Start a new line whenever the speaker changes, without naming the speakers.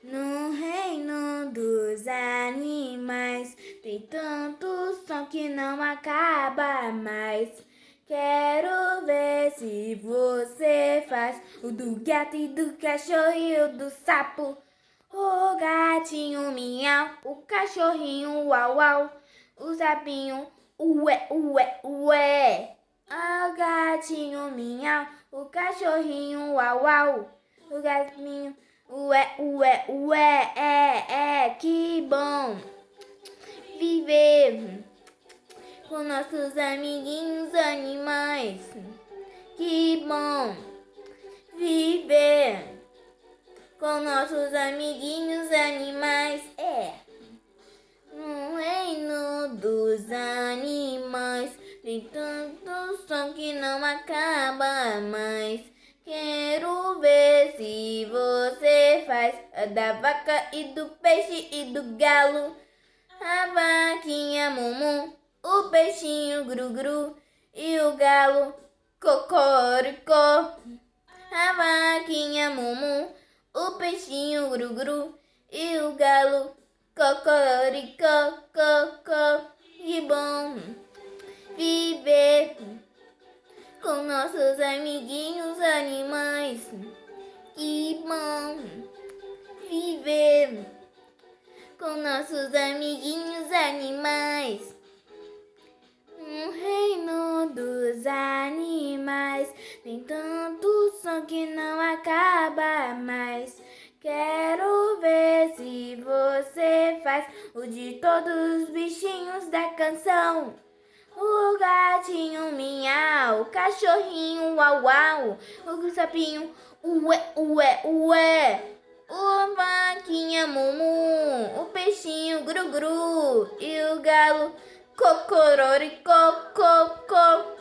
No reino dos animais tem tanto som que não acaba mais. Quero ver se você faz o do gato e do cachorro e o do sapo. O gatinho miau, o cachorrinho uau uau, o sapinho ué ué ué. O gatinho miau, o cachorrinho uau uau, o gatinho ué ué ué. Que bom viver com nossos amiguinhos animais. Que bom viver com nossos amiguinhos animais. No reino dos animais tem tanto som que não acaba mais. Quero ver se você faz a da vaca e do peixe e do galo. A vaquinha Mumu, o peixinho Gru-Gru e o galo Cocoricó. A vaquinha Mumu, o peixinho Gru-Gru e o galo Cocoricó, cocó. Que bom viver com nossos amiguinhos animais. Que bom viver com nossos amiguinhos animais. No reino dos animais tem tanto som que não acaba mais. Quero ver se você faz o de todos os bichinhos da canção. O gatinho miau, o cachorrinho uau uau, o sapinho ué ué ué. O vaquinha Mumu, o peixinho Gru-Gru e o galo Cocororicó, cocó.